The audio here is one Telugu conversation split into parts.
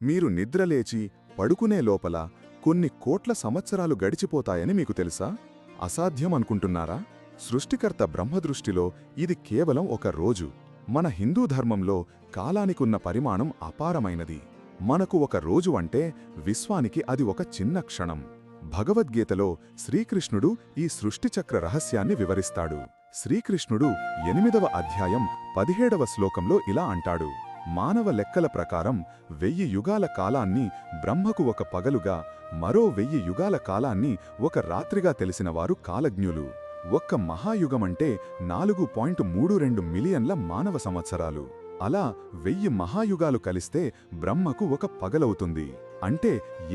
మీరు నిద్రలేచి పడుకునే లోపల కొన్ని కోట్ల సంవత్సరాలు గడిచిపోతాయని మీకు తెలుసా? అసాధ్యం అనుకుంటున్నారా? సృష్టికర్త బ్రహ్మదృష్టిలో ఇది కేవలం ఒక రోజు. మన హిందూ ధర్మంలో కాలానికున్న పరిమాణం అపారమైనది. మనకు ఒక రోజు అంటే విశ్వానికి అది ఒక చిన్న క్షణం. భగవద్గీతలో శ్రీకృష్ణుడు ఈ సృష్టిచక్ర రహస్యాన్ని వివరిస్తాడు. శ్రీకృష్ణుడు 8వ అధ్యాయం 17వ శ్లోకంలో ఇలా అంటాడు: మానవ లెక్కల ప్రకారం 1000 యుగాల కాలాన్ని బ్రహ్మకు ఒక పగలుగా, మరో 1000 యుగాల కాలాన్ని ఒక రాత్రిగా తెలిసినవారు కాలజ్ఞులు. ఒక్క మహాయుగమంటే 4.32 మిలియన్ల మానవ సంవత్సరాలు. అలా 1000 మహాయుగాలు కలిస్తే బ్రహ్మకు ఒక పగలవుతుంది. అంటే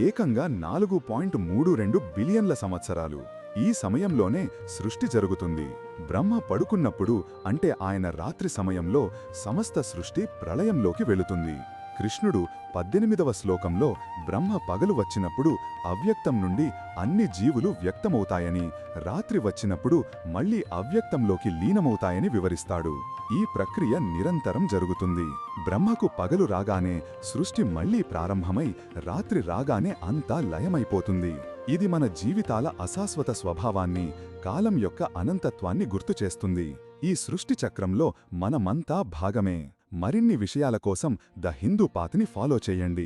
ఏకంగా 4.32 బిలియన్ల సంవత్సరాలు. ఈ సమయంలోనే సృష్టి జరుగుతుంది. బ్రహ్మ పడుకున్నప్పుడు, అంటే ఆయన రాత్రి సమయంలో సమస్త సృష్టి ప్రళయంలోకి వెళుతుంది. కృష్ణుడు 18వ శ్లోకంలో బ్రహ్మ పగలు వచ్చినప్పుడు అవ్యక్తం నుండి అన్ని జీవులు వ్యక్తమవుతాయని, రాత్రి వచ్చినప్పుడు మళ్లీ అవ్యక్తంలోకి లీనమవుతాయని వివరిస్తాడు. ఈ ప్రక్రియ నిరంతరం జరుగుతుంది. బ్రహ్మకు పగలు రాగానే సృష్టి మళ్లీ ప్రారంభమై, రాత్రి రాగానే అంతా లయమైపోతుంది. ఇది మన జీవితాల అశాశ్వత స్వభావాన్ని, కాలం యొక్క అనంతత్వాన్ని గుర్తుచేస్తుంది. ఈ సృష్టి చక్రంలో మనమంతా భాగమే. మరిన్ని విషయాల కోసం ద హిందూ పాత్ని ఫాలో చేయండి.